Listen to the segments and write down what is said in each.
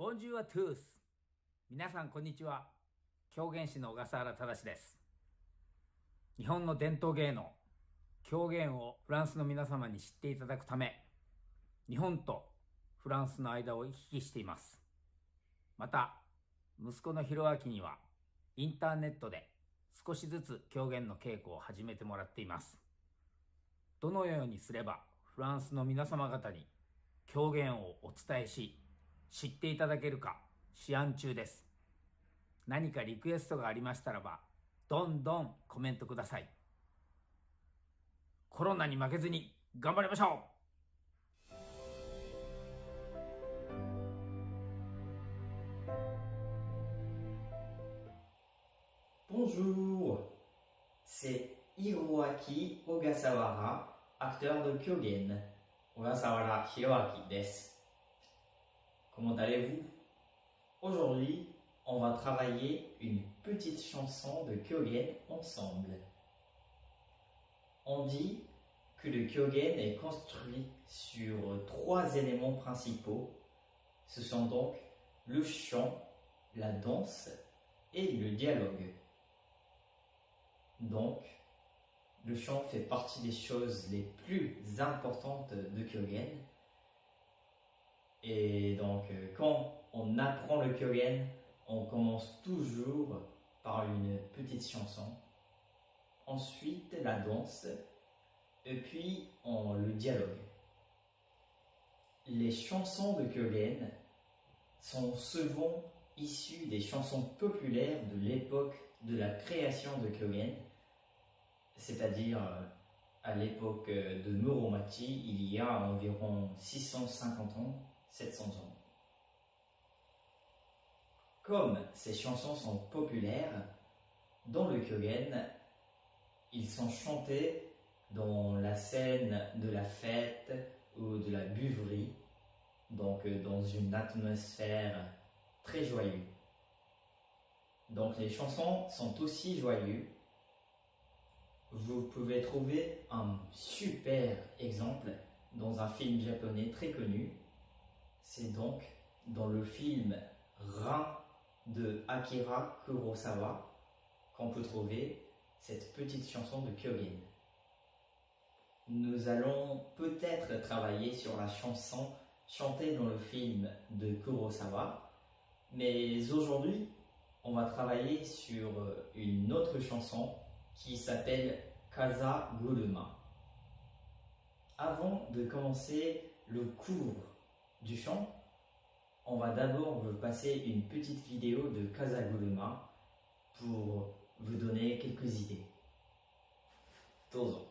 ボンジューアトゥース。皆さんこんにちは。狂言師の小笠原忠です。日本の伝統芸能、狂言をフランスの皆様に知っていただくため、日本とフランスの間を行き来しています。また、息子の弘明にはインターネットで少しずつ狂言の稽古を始めてもらっています。どのようにすればフランスの皆様方に狂言をお伝えし、知っていただけるか思案中です。何かリクエストがありましたらば、どんどんコメントください。コロナに負けずに頑張りましょう。Bonjour, c'est Hiroaki Ogasawara, acteur de Kyogen. Ogasawara Hiroaki desu. Comment allez-vous? Aujourd'hui, on va travailler une petite chanson de Kyogen ensemble. On dit que le Kyogen est construit sur 3 éléments principaux. Ce sont donc le chant, la danse et le dialogue. Donc, le chant fait partie des choses les plus importantes de Kyogen. Et donc, quand on apprend le Kyogen, on commence toujours par une petite chanson. Ensuite, la danse. Et puis, le dialogue. Les chansons de Kyogen sont souvent issues des chansons populaires de l'époque de la création de Kyogen, c'est-à-dire à l'époque de Muromachi, il y a environ 650 ans, 700 ans. Comme ces chansons sont populaires, dans le Kyogen, ils sont chantés dans la scène de la fête ou de la buverie, donc dans une atmosphère très joyeuse. Donc les chansons sont aussi joyeuses. Vous pouvez trouver un super exemple dans un film japonais très connu. C'est donc dans le film Rin de Akira Kurosawa qu'on peut trouver cette petite chanson de Kyogen. Nous allons peut-être travailler sur la chanson chantée dans le film de Kurosawa, mais aujourd'hui, on va travailler sur une autre chanson qui s'appelle Kaza Guruma. Avant de commencer le cours du chant, on va d'abord vous passer une petite vidéo de Kaza Guruma pour vous donner quelques idées. Dozo.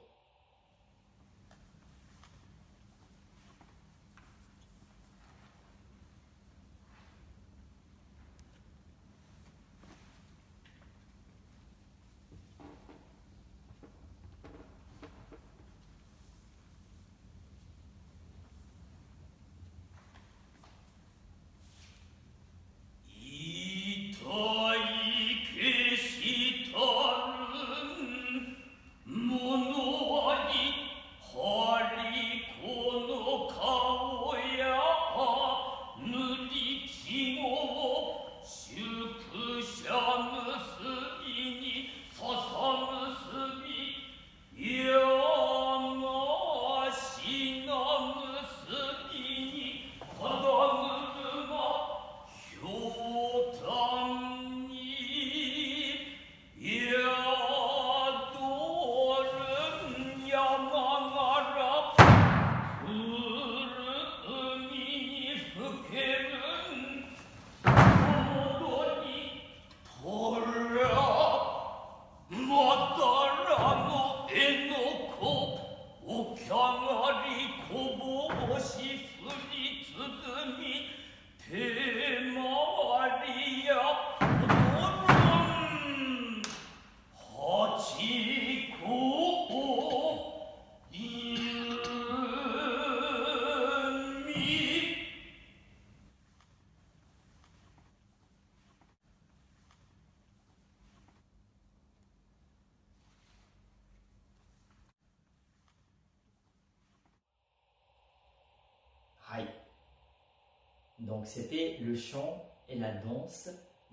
Donc c'était le chant et la danse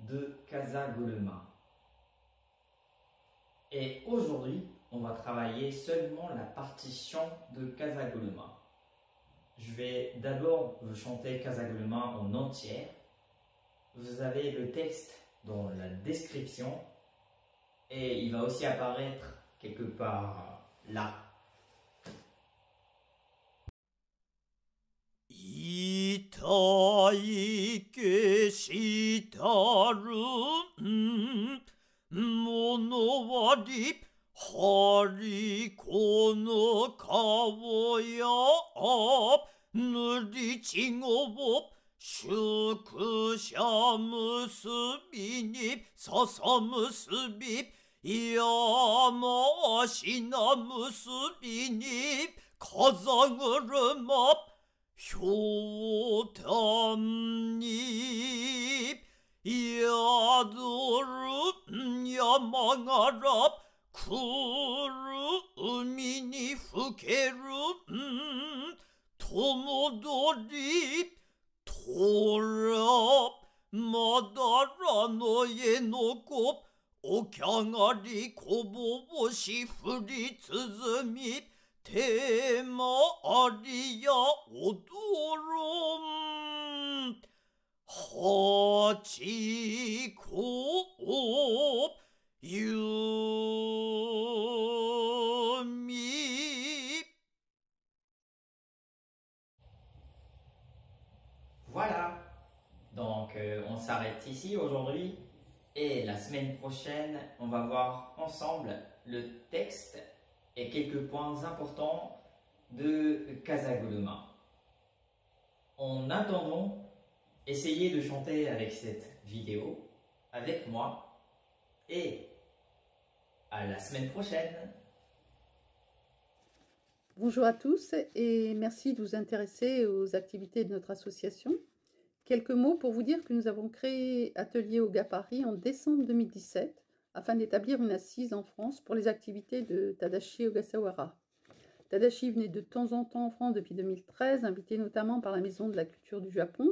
de Casagolema. Et aujourd'hui, on va travailler seulement la partie chant de Casagolema. Je vais d'abord vous chanter Casagolema en entière. Vous avez le texte dans la description et il va aussi apparaître quelque part là. Itaike shitaru monowari hari kono kao ya nuri chigo wo shukusha musubi ni sasa musubi yamashina musubi ni kazaguruma 효담잎 야도루 야망아랍 구루미니 후케루 토모도리 토랍 마다라노에 놓고 오경아리 고보보시 후리츠즈미 대마리야 오도롬 하치고 유미. Voilà, donc on s'arrête ici aujourd'hui et la semaine prochaine, on va voir ensemble le texte et quelques points importants de Casagolema. En attendant, essayez de chanter avec cette vidéo, avec moi, et à la semaine prochaine. Bonjour à tous et merci de vous intéresser aux activités de notre association. Quelques mots pour vous dire que nous avons créé Atelier Oga Paris en décembre 2017 afin d'établir une assise en France pour les activités de Tadashi Ogasawara. Tadashi venait de temps en temps en France depuis 2013, invité notamment par la Maison de la Culture du Japon,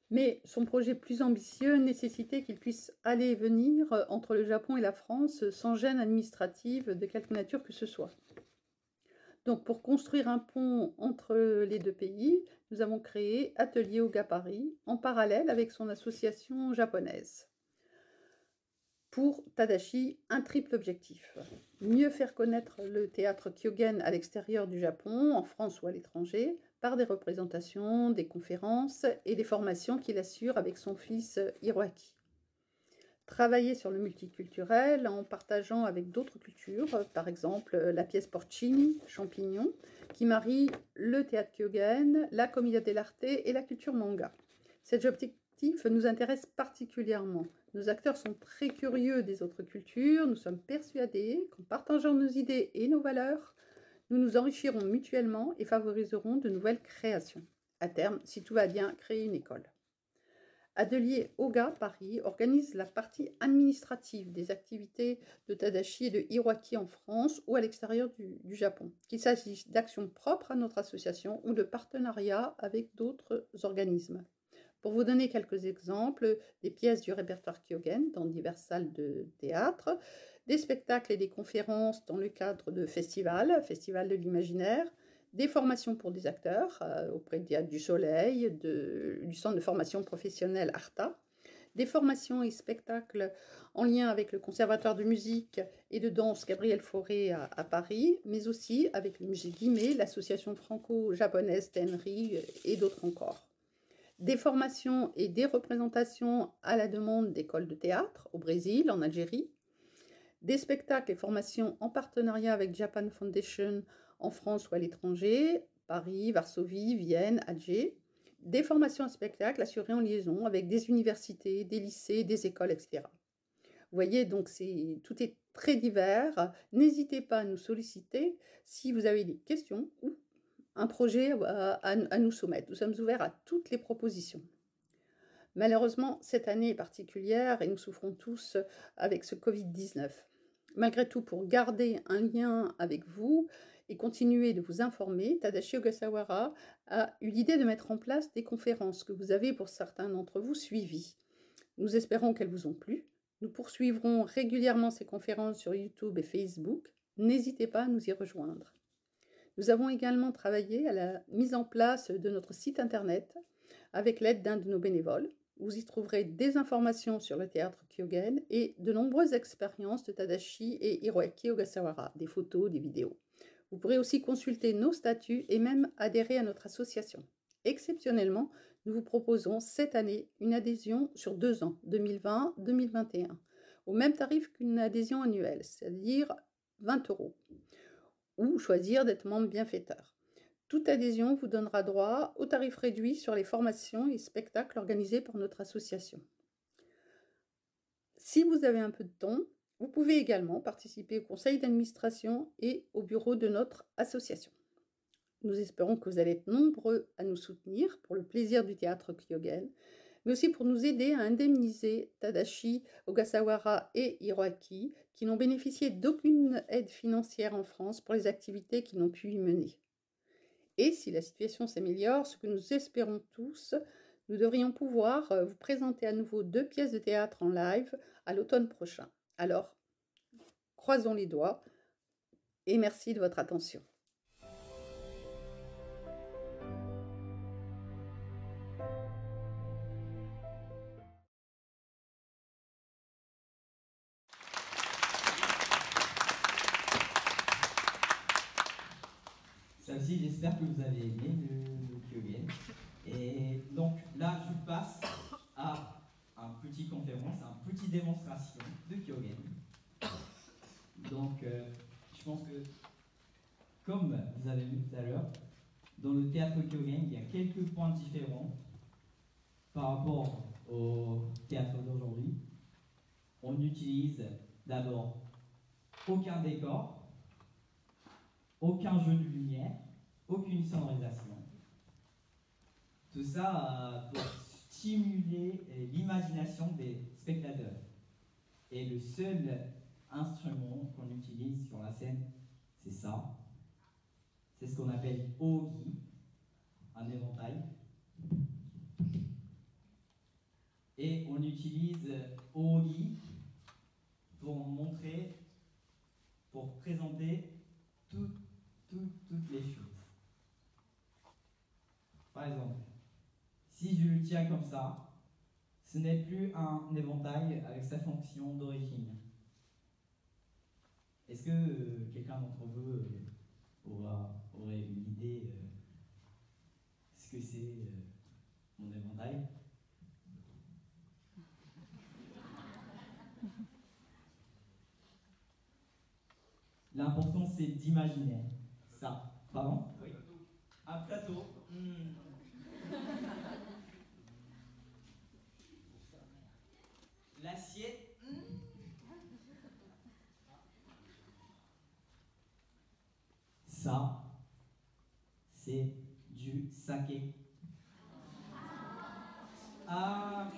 mais son projet plus ambitieux nécessitait qu'il puisse aller et venir entre le Japon et la France sans gêne administrative de quelque nature que ce soit. Donc pour construire un pont entre les deux pays, nous avons créé Atelier Oga Paris en parallèle avec son association japonaise. Pour Tadashi, un triple objectif. Mieux faire connaître le théâtre Kyogen à l'extérieur du Japon, en France ou à l'étranger, par des représentations, des conférences et des formations qu'il assure avec son fils Hiroaki. Travailler sur le multiculturel en partageant avec d'autres cultures, par exemple la pièce Porcini, Champignon, qui marie le théâtre Kyogen, la commedia dell'arte et la culture manga. Cet objectif nous intéresse particulièrement. Nos acteurs sont très curieux des autres cultures, nous sommes persuadés qu'en partageant nos idées et nos valeurs, nous nous enrichirons mutuellement et favoriserons de nouvelles créations. À terme, si tout va bien, créer une école. Atelier Oga Paris organise la partie administrative des activités de Tadashi et de Hiroaki en France ou à l'extérieur du Japon, qu'il s'agisse d'actions propres à notre association ou de partenariats avec d'autres organismes. Pour vous donner quelques exemples, des pièces du répertoire Kyogen dans diverses salles de théâtre, des spectacles et des conférences dans le cadre de festivals, Festival de l'imaginaire, des formations pour des acteurs auprès du Théâtre du Soleil, du Centre de formation professionnelle ARTA, des formations et spectacles en lien avec le Conservatoire de musique et de danse Gabriel Fauré à Paris, mais aussi avec le musée Guimet, l'association franco-japonaise Tenri et d'autres encore. Des formations et des représentations à la demande d'écoles de théâtre au Brésil, en Algérie, des spectacles et formations en partenariat avec Japan Foundation en France ou à l'étranger, Paris, Varsovie, Vienne, Alger, des formations et spectacles assurés en liaison avec des universités, des lycées, des écoles, etc. Vous voyez, donc tout est très divers. N'hésitez pas à nous solliciter si vous avez des questions ou un projet à nous soumettre. Nous sommes ouverts à toutes les propositions. Malheureusement, cette année est particulière et nous souffrons tous avec ce Covid-19. Malgré tout, pour garder un lien avec vous et continuer de vous informer, Tadashi Ogasawara a eu l'idée de mettre en place des conférences que vous avez pour certains d'entre vous suivies. Nous espérons qu'elles vous ont plu. Nous poursuivrons régulièrement ces conférences sur YouTube et Facebook. N'hésitez pas à nous y rejoindre. Nous avons également travaillé à la mise en place de notre site internet avec l'aide d'un de nos bénévoles. Vous y trouverez des informations sur le théâtre Kyogen et de nombreuses expériences de Tadashi et Hiroaki Ogasawara, des photos, des vidéos. Vous pourrez aussi consulter nos statuts et même adhérer à notre association. Exceptionnellement, nous vous proposons cette année une adhésion sur 2 ans, 2020-2021, au même tarif qu'une adhésion annuelle, c'est-à-dire 20 €, ou choisir d'être membre bienfaiteur. Toute adhésion vous donnera droit au tarif réduit sur les formations et spectacles organisés par notre association. Si vous avez un peu de temps, vous pouvez également participer au conseil d'administration et au bureau de notre association. Nous espérons que vous allez être nombreux à nous soutenir pour le plaisir du théâtre Kyogen, mais aussi pour nous aider à indemniser Tadashi Ogasawara et Hiroaki, qui n'ont bénéficié d'aucune aide financière en France pour les activités qu'ils n'ont pu y mener. Et si la situation s'améliore, ce que nous espérons tous, nous devrions pouvoir vous présenter à nouveau 2 pièces de théâtre en live à l'automne prochain. Alors, croisons les doigts et merci de votre attention. Ça aussi, j'espère que vous avez aimé le Kyogen. Et donc là, je passe à un petit conférence, à une petite démonstration de Kyogen. Donc, je pense que, comme vous avez vu tout à l'heure, dans le théâtre Kyogen, il y a quelques points différents par rapport au théâtre d'aujourd'hui. On n'utilise d'abord aucun décor, aucun jeu de lumière, aucune sonorisation. Tout ça pour stimuler l'imagination des spectateurs. Et le seul instrument qu'on utilise sur la scène, c'est ça. C'est ce qu'on appelle Ogi, un éventail. Et on utilise Ogi pour montrer, pour présenter toutes les choses. Par exemple, si je le tiens comme ça, ce n'est plus un éventail avec sa fonction d'origine. Est-ce que quelqu'un d'entre vous aurait une idée ce que c'est mon éventail? L'important, c'est d'imaginer ça. Pardon? Oui. Un plateau. L'assiette. Ça, c'est du saké. Ah.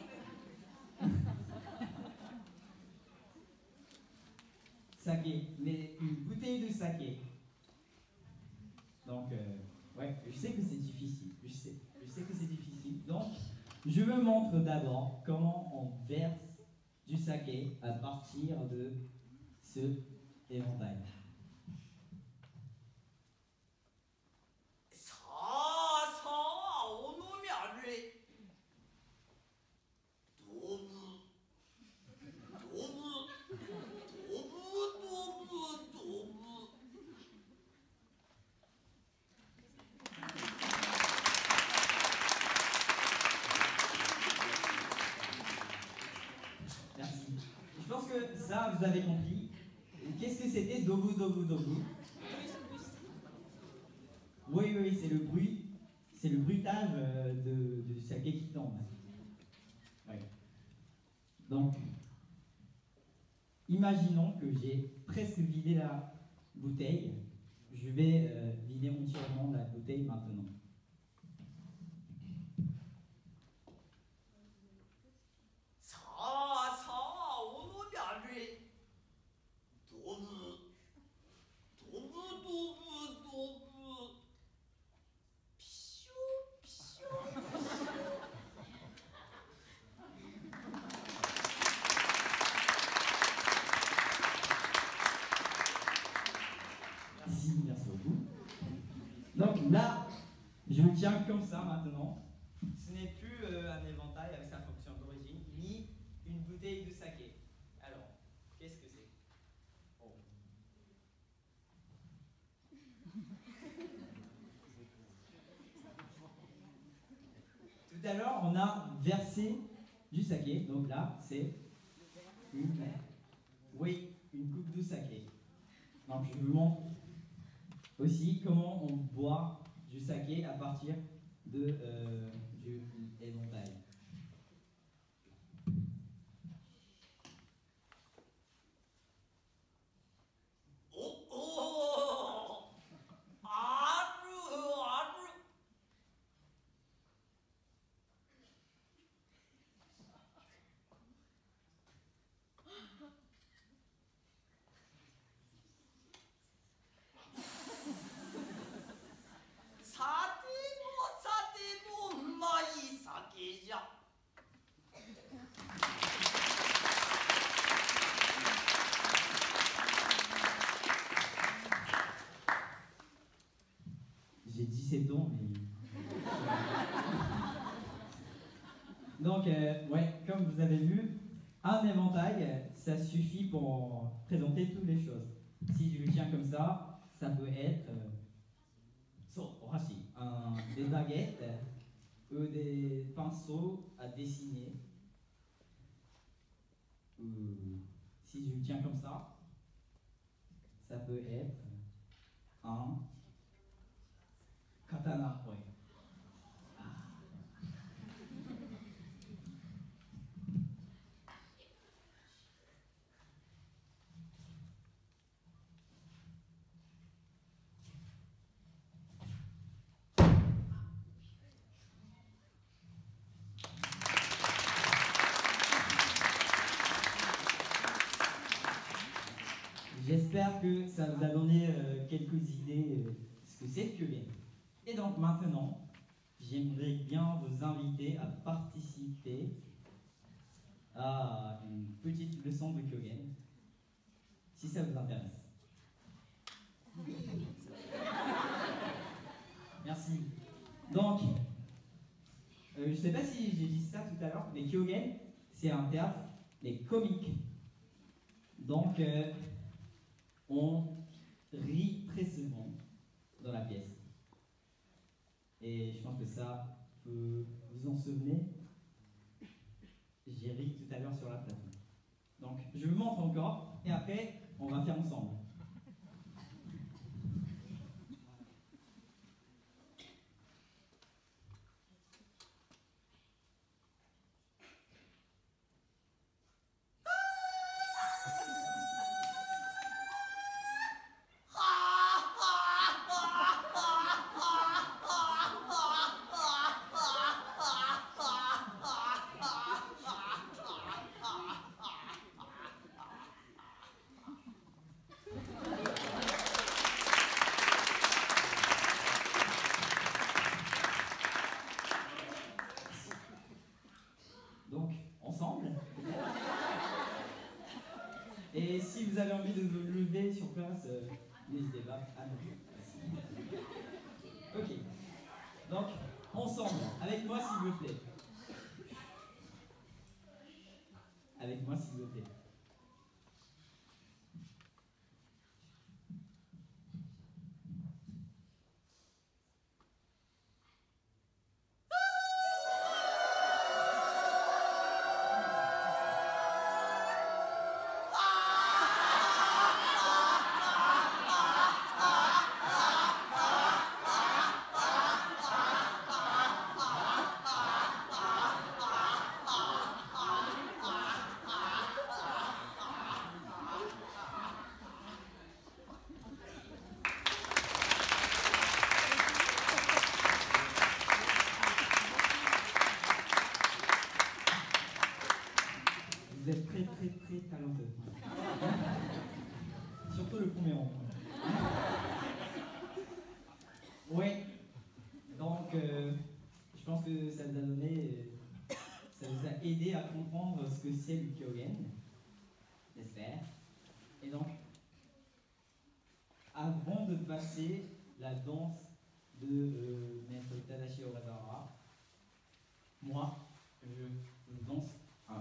Saké, mais une bouteille de saké. Donc, ouais, je sais que c'est difficile. Je sais que c'est difficile. Donc, je me montre d'abord comment on verse du saké à partir de ce éventail. Merci. Je pense que ça, vous avez compris. Qu'est-ce que c'était dobu dobu dobu? Oui, c'est le bruit. C'est le bruitage du saké qui tombe. Ouais. Donc, imaginons que j'ai presque vidé la bouteille. Je vais vider entièrement la bouteille maintenant. tiens comme ça maintenant. Ce n'est plus un éventail avec sa fonction d'origine, ni une bouteille de saké. Alors, qu'est-ce que c'est? Oh. Tout à l'heure, on a versé du saké, donc là, c'est une, oui, une coupe de saké. Donc, je vous montre aussi comment on boit du saké à partir de, du éventail. Oh, oh, aru, aru.さてもうまい酒じゃ。J'ai 17 ans, mais... Donc, ouais, comme vous avez vu, un éventail, ça suffit pour présenter toutes les choses. Si je le tiens comme ça peut être des baguettes ou des pinceaux à dessiner. Ou si je le tiens comme ça peut être un katana. Ouais. J'espère que ça vous a donné quelques idées de ce que c'est le kyogen. Et donc maintenant, j'aimerais bien vous inviter à participer à une petite leçon de kyogen, si ça vous intéresse. Merci. Donc, je ne sais pas si j'ai dit ça tout à l'heure, mais kyogen, c'est un théâtre, mais comique. Donc, on rit très souvent dans la pièce. Et je pense que ça peut vous en souvenir. J'ai ri tout à l'heure sur la plateau. Donc, je vous montre encore, et après, on va faire ensemble. Donc, ensemble. Et si vous avez envie de vous lever sur place, n'hésitez pas à nous. Ok. Donc, ensemble, avec moi s'il vous plaît. Avec moi s'il vous plaît. Vous êtes très très très talentueux. Surtout le premier rang. Oui. Donc, je pense que ça vous a donné, ça vous a aidé à comprendre ce que c'est le kyogen. J'espère. Et donc, avant de passer la danse de Maître Tadashi Ogasawara, moi, je danse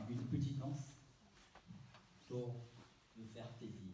une petite danse pour me faire plaisir.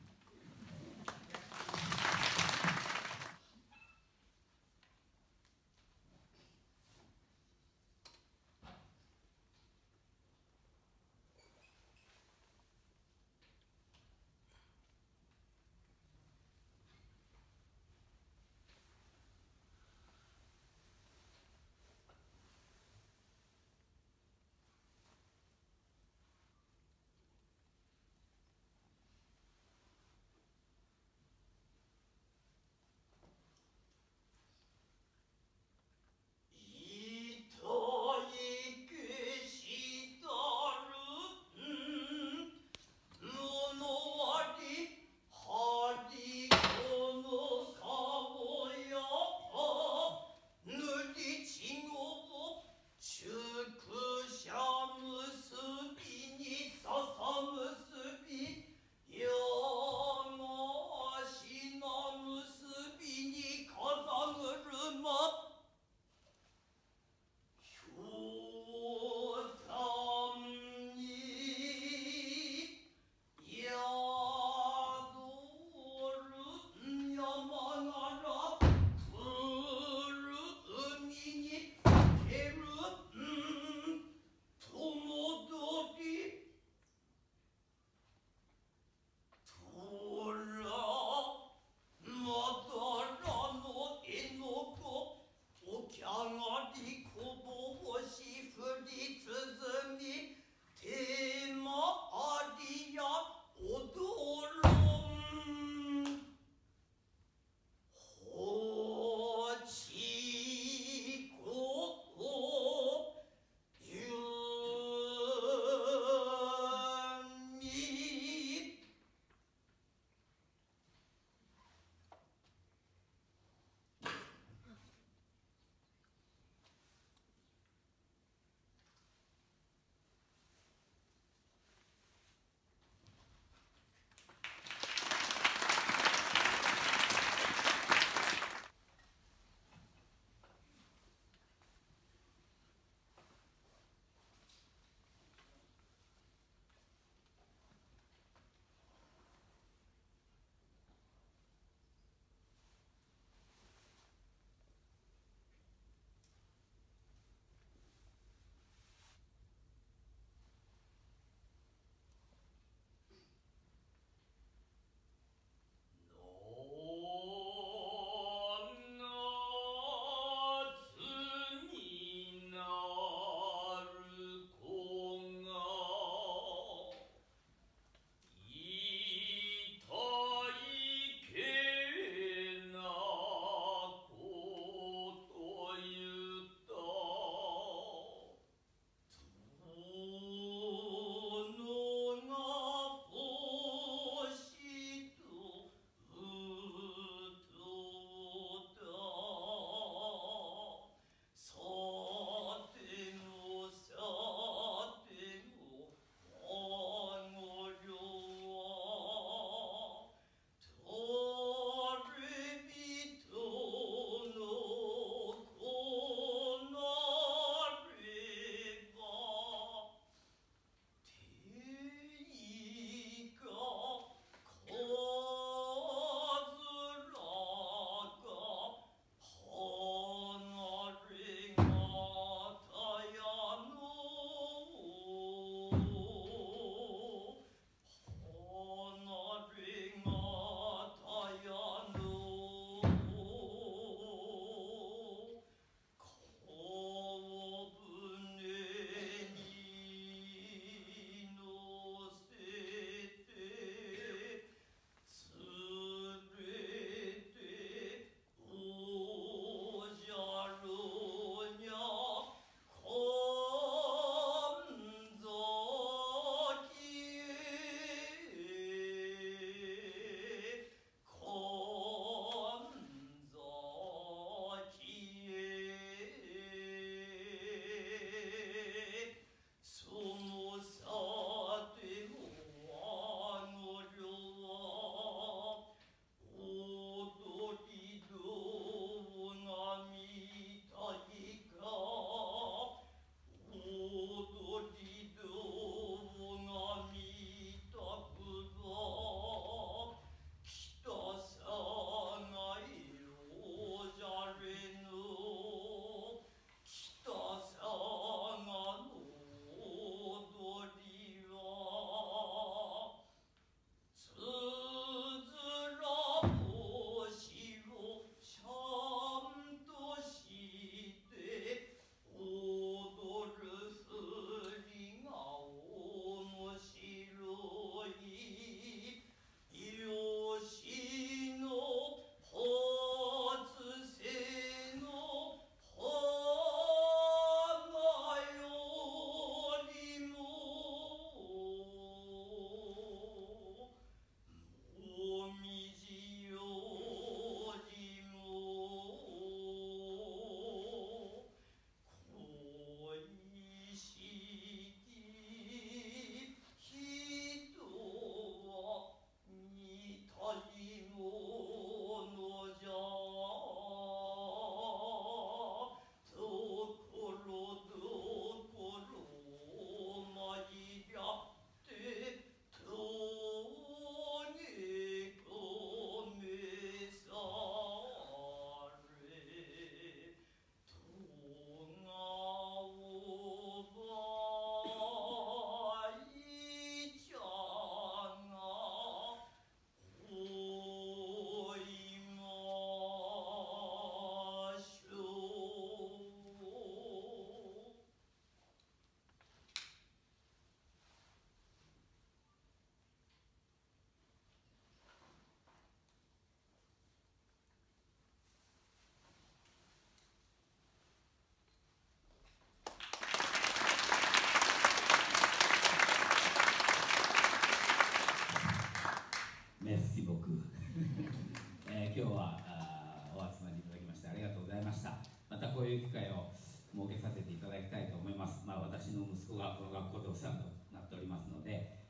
はこの学校でお世話になっておりますので、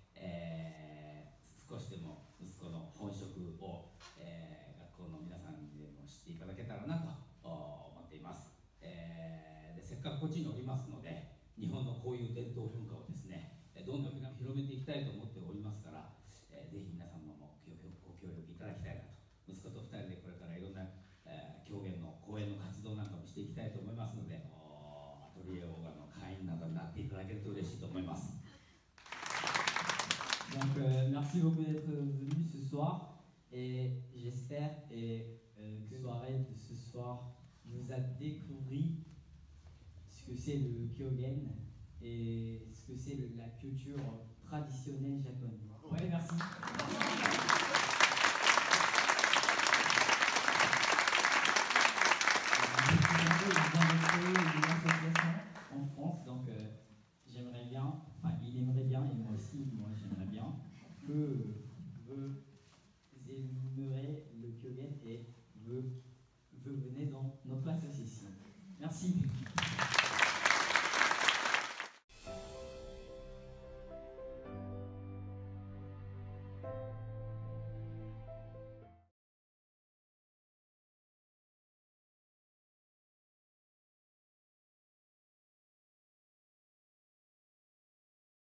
少しでも息子の本職を、学校の皆さんにでも知っていただけたらなと思っています。でせっかくこっちにおりますので、日本のこういう伝統文化をですね、どんどん広めていきたいと思っておりますから、ぜひ皆様もご協力いただきたいなと。息子と2人でこれからいろんな、狂言の講演の活動なんかもしていきたいと思いますので、アトリエオーガの会員などになっていただけると嬉しいと思います。Donc, merci beaucoup d'être venu ce soir et j'espère que la soirée de ce soir vous a découvert ce que c'est le Kyogen et ce que c'est la culture traditionnelle japonaise. Ouais, merci.